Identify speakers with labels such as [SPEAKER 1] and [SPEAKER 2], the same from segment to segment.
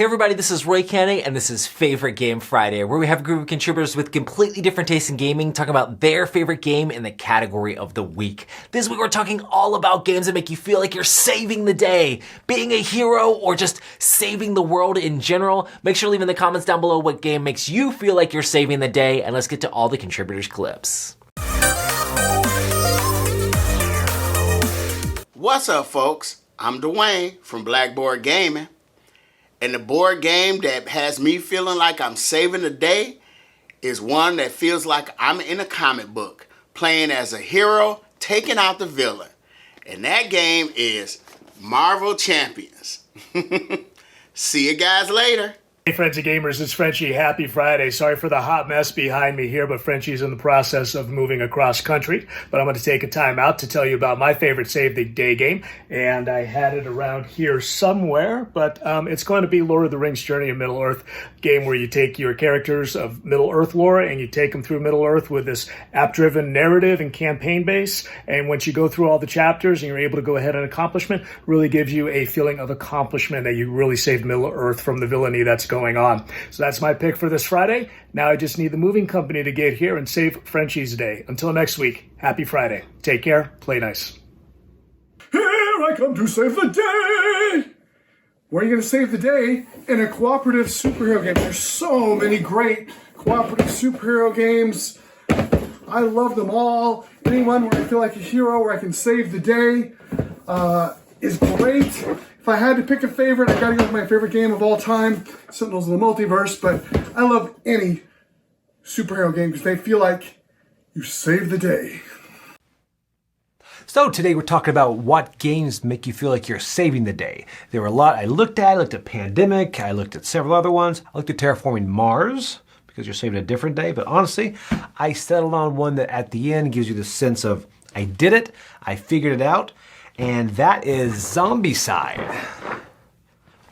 [SPEAKER 1] Hey everybody, this is Roy Canning, and this is Favorite Game Friday, where we have a group of contributors with completely different tastes in gaming talking about their favorite game in the category of the week. This week we're talking all about games that make you feel like you're saving the day, being a hero, or just saving the world in general. Make sure to leave in the comments down below what game makes you feel like you're saving the day, and let's get to all the contributors' clips.
[SPEAKER 2] What's up, folks? I'm Dwayne from Blackboard Gaming. And the board game that has me feeling like I'm saving the day is one that feels like I'm in a comic book, playing as a hero, taking out the villain. And that game is Marvel Champions. See you guys later.
[SPEAKER 3] Hey friends and gamers, it's Frenchie. Happy Friday. Sorry for the hot mess behind me here, but Frenchie's in the process of moving across country. But I'm going to take a time out to tell you about my favorite Save the Day game. And I had it around here somewhere, but it's going to be Lord of the Rings Journey of Middle-earth, game where you take your characters of Middle-earth lore and you take them through Middle-earth with this app-driven narrative and campaign base. And once you go through all the chapters and you're able to go ahead and accomplishment, really gives you a feeling of accomplishment that you really saved Middle-earth from the villainy that's going on. So that's my pick for this Friday. Now I just need the moving company to get here and save Frenchie's day. Until next week, happy Friday. Take care, play nice.
[SPEAKER 4] Here I come to save the day! Where are you going to save the day? In a cooperative superhero game. There's so many great cooperative superhero games. I love them all. Anyone where I feel like a hero, where I can save the day is great. If I had to pick a favorite, I gotta go with my favorite game of all time, Sentinels of the Multiverse, but I love any superhero game because they feel like you save the day.
[SPEAKER 5] So today we're talking about what games make you feel like you're saving the day. There were a lot I looked at. I looked at Pandemic, I looked at several other ones. I looked at Terraforming Mars, because you're saving a different day, but honestly, I settled on one that at the end gives you the sense of, I did it, I figured it out, and that is Zombicide.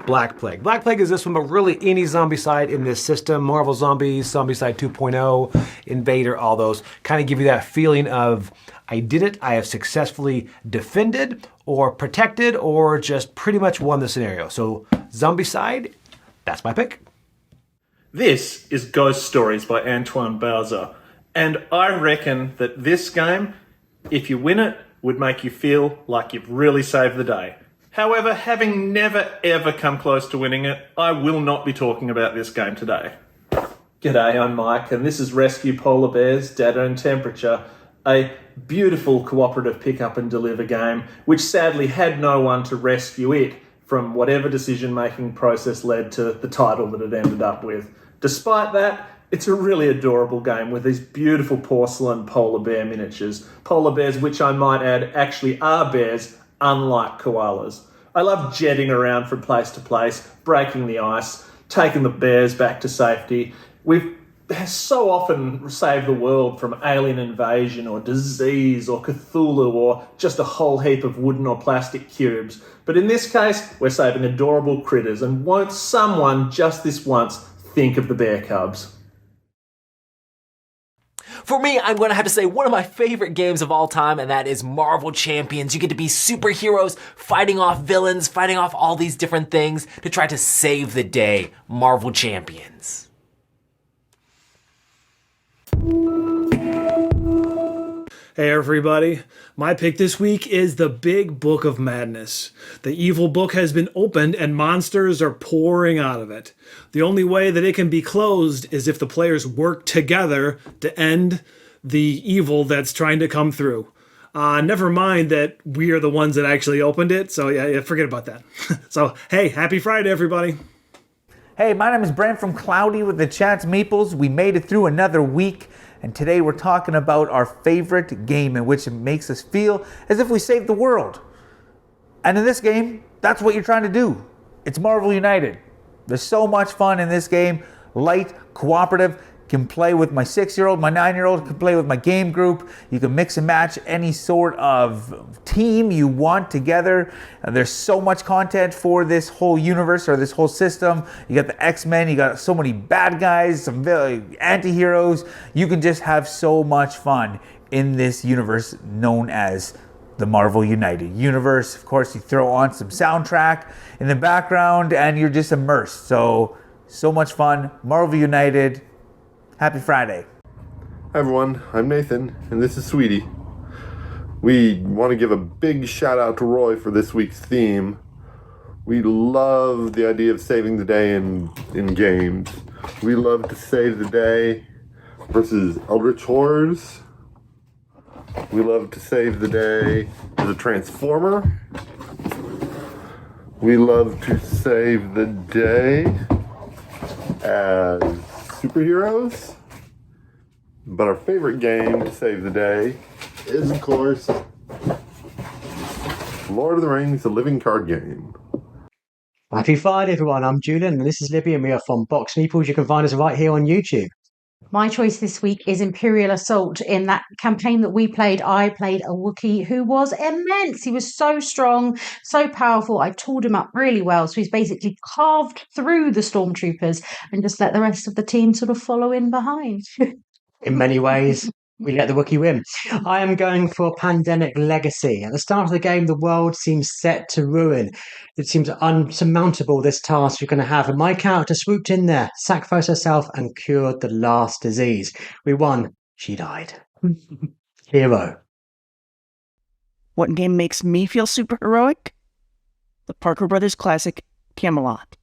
[SPEAKER 5] Black Plague. Black Plague is this one, but really any Zombicide in this system. Marvel Zombies, Zombicide 2.0, Invader, all those kind of give you that feeling of, I did it, I have successfully defended or protected or just pretty much won the scenario. So Zombicide, that's my pick.
[SPEAKER 6] This is Ghost Stories by Antoine Bauza, and I reckon that this game, if you win it, would make you feel like you've really saved the day. However, having never ever come close to winning it, I will not be talking about this game today. G'day, I'm Mike, and this is Rescue Polar Bears, Data and Temperature, a beautiful cooperative pick up and deliver game, which sadly had no one to rescue it from whatever decision-making process led to the title that it ended up with. Despite that, it's a really adorable game with these beautiful porcelain polar bear miniatures. Polar bears, which I might add, actually are bears, unlike koalas. I love jetting around from place to place, breaking the ice, taking the bears back to safety. We've so often saved the world from alien invasion or disease or Cthulhu or just a whole heap of wooden or plastic cubes. But in this case, we're saving adorable critters, and won't someone just this once think of the bear cubs?
[SPEAKER 1] For me, I'm going to have to say one of my favorite games of all time, and that is Marvel Champions. You get to be superheroes fighting off villains, fighting off all these different things to try to save the day. Marvel Champions.
[SPEAKER 7] Hey everybody, my pick this week is the Big Book of Madness. The evil book has been opened and monsters are pouring out of it. The only way that it can be closed is if the players work together to end the evil that's trying to come through. Never mind that we are the ones that actually opened it, so yeah, forget about that. So hey, happy Friday everybody.
[SPEAKER 8] Hey, my name is Brent from Cloudy with the Chats Meeples. We made it through another week. And today we're talking about our favorite game in which it makes us feel as if we saved the world. And in this game, that's what you're trying to do. It's Marvel United. There's so much fun in this game. Light, cooperative, can play with my 6-year-old, my 9-year-old, can play with my game group. You can mix and match any sort of team you want together. There's so much content for this whole universe or this whole system. You got the X-Men, you got so many bad guys, some anti-heroes. You can just have so much fun in this universe known as the Marvel United universe. Of course, you throw on some soundtrack in the background and you're just immersed. So much fun. Marvel United. Happy Friday.
[SPEAKER 9] Hi everyone, I'm Nathan, and this is Sweetie. We want to give a big shout out to Roy for this week's theme. We love the idea of saving the day in games. We love to save the day versus Eldritch Horrors. We love to save the day as a Transformer. We love to save the day as superheroes. But our favorite game to save the day is, of course, Lord of the Rings, the living card game.
[SPEAKER 10] Happy Friday, everyone. I'm Julian, and this is Libby, and we are from Box Meeples. You can find us right here on YouTube.
[SPEAKER 11] My choice this week is Imperial Assault. In that campaign that we played, I played a Wookiee who was immense. He was so strong, so powerful. I tooled him up really well. So he's basically carved through the stormtroopers and just let the rest of the team sort of follow in behind.
[SPEAKER 10] In many ways, we let the Wookiee win. I am going for Pandemic Legacy. At the start of the game, the world seems set to ruin. It seems unsurmountable, this task you're going to have. And my character swooped in there, sacrificed herself, and cured the last disease. We won. She died. Hero.
[SPEAKER 12] What game makes me feel super heroic? The Parker Brothers classic, Camelot.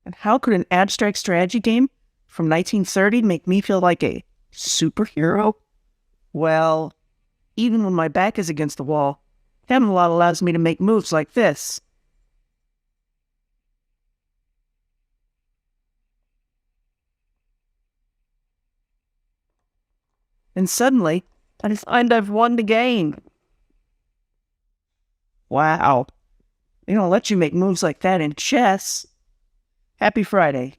[SPEAKER 12] And how could an abstract strategy game from 1930 make me feel like a superhero? Well, even when my back is against the wall, Camelot allows me to make moves like this. And suddenly, I find I've won the game. Wow. They don't let you make moves like that in chess. Happy Friday.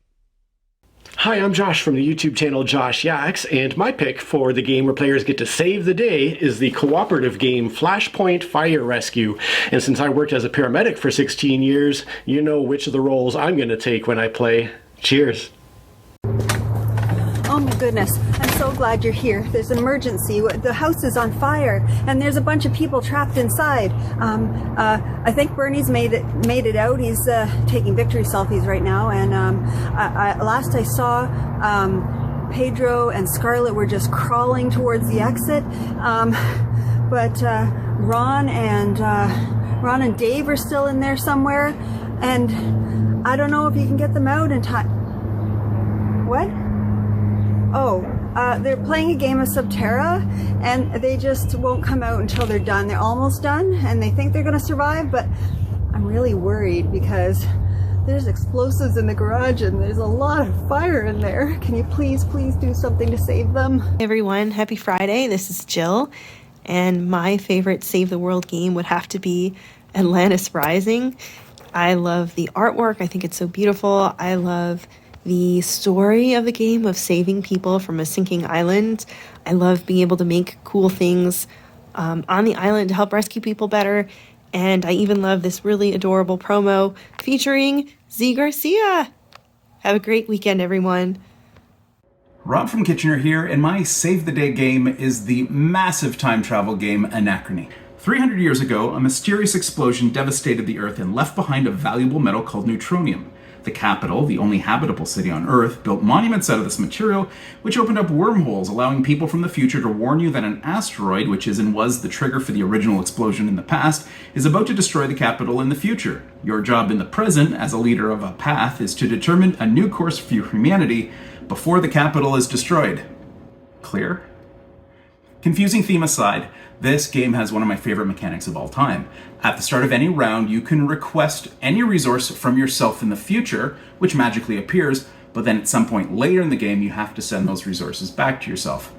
[SPEAKER 13] Hi, I'm Josh from the YouTube channel Josh Yaks, and my pick for the game where players get to save the day is the cooperative game Flashpoint Fire Rescue. And since I worked as a paramedic for 16 years, you know which of the roles I'm going to take when I play. Cheers.
[SPEAKER 14] Oh my goodness, I'm so glad you're here. There's an emergency. The house is on fire and there's a bunch of people trapped inside. I think Bernie's made it out. He's taking victory selfies right now, and last I saw, Pedro and Scarlett were just crawling towards the exit. But Ron and Dave are still in there somewhere, and I don't know if you can get them out in time. What? Oh, they're playing a game of Subterra, and they just won't come out until they're done. They're almost done, and they think they're going to survive, but I'm really worried because there's explosives in the garage, and there's a lot of fire in there. Can you please do something to save them?
[SPEAKER 15] Hey everyone, happy Friday. This is Jill, and my favorite Save the World game would have to be Atlantis Rising. I love the artwork. I think it's so beautiful. I love the story of the game of saving people from a sinking island. I love being able to make cool things on the island to help rescue people better. And I even love this really adorable promo featuring Z Garcia. Have a great weekend, everyone.
[SPEAKER 16] Rob from Kitchener here, and my Save the Day game is the massive time travel game Anachrony. 300 years ago, a mysterious explosion devastated the Earth and left behind a valuable metal called neutronium. The capital, the only habitable city on Earth, built monuments out of this material, which opened up wormholes, allowing people from the future to warn you that an asteroid, which is and was the trigger for the original explosion in the past, is about to destroy the capital in the future. Your job in the present, as a leader of a path, is to determine a new course for humanity before the capital is destroyed. Clear? Confusing theme aside, this game has one of my favorite mechanics of all time. At the start of any round, you can request any resource from yourself in the future, which magically appears, but then at some point later in the game, you have to send those resources back to yourself.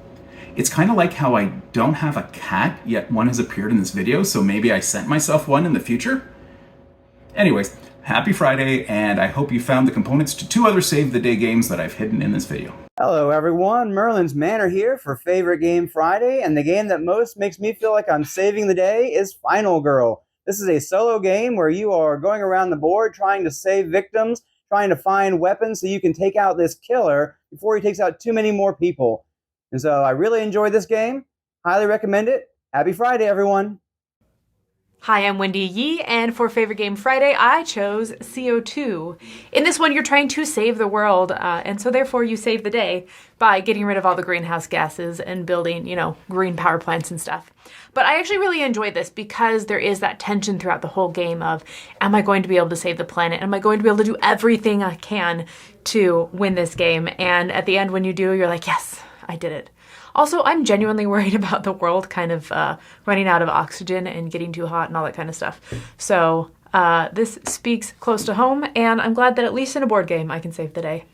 [SPEAKER 16] It's kind of like how I don't have a cat, yet one has appeared in this video, so maybe I sent myself one in the future? Anyways, happy Friday, and I hope you found the components to 2 other Save the Day games that I've hidden in this video.
[SPEAKER 17] Hello everyone, Merlin's Manor here for Favorite Game Friday, and the game that most makes me feel like I'm saving the day is Final Girl. This is a solo game where you are going around the board trying to save victims, trying to find weapons so you can take out this killer before he takes out too many more people. And so I really enjoyed this game, highly recommend it. Happy Friday everyone.
[SPEAKER 18] Hi, I'm Wendy Yee, and for Favorite Game Friday, I chose CO2. In this one, you're trying to save the world, and so therefore you save the day by getting rid of all the greenhouse gases and building, green power plants and stuff. But I actually really enjoyed this because there is that tension throughout the whole game of, am I going to be able to save the planet? Am I going to be able to do everything I can to win this game? And at the end, when you do, you're like, yes, I did it. Also, I'm genuinely worried about the world kind of running out of oxygen and getting too hot and all that kind of stuff. So this speaks close to home, and I'm glad that at least in a board game I can save the day.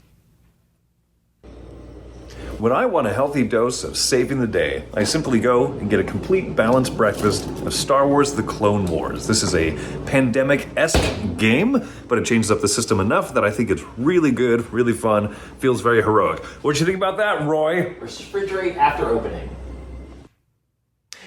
[SPEAKER 19] When I want a healthy dose of saving the day, I simply go and get a complete balanced breakfast of Star Wars The Clone Wars. This is a pandemic-esque game, but it changes up the system enough that I think it's really good, really fun, feels very heroic. What'd you think about that, Roy?
[SPEAKER 1] Refrigerate after opening.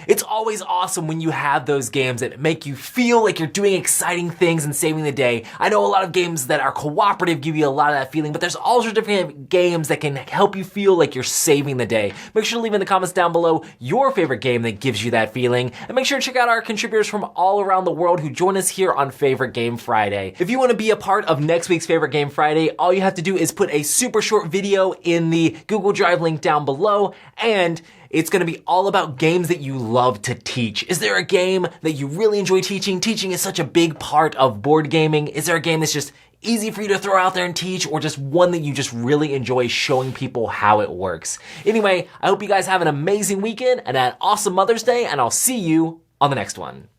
[SPEAKER 1] It's always awesome when you have those games that make you feel like you're doing exciting things and saving the day. I know a lot of games that are cooperative give you a lot of that feeling, but there's also different games that can help you feel like you're saving the day. Make sure to leave in the comments down below your favorite game that gives you that feeling, and make sure to check out our contributors from all around the world who join us here on Favorite Game Friday. If you want to be a part of next week's Favorite Game Friday, all you have to do is put a super short video in the Google Drive link down below, and it's going to be all about games that you love to teach. Is there a game that you really enjoy teaching? Teaching is such a big part of board gaming. Is there a game that's just easy for you to throw out there and teach, or just one that you just really enjoy showing people how it works? Anyway, I hope you guys have an amazing weekend and an awesome Mother's Day, and I'll see you on the next one.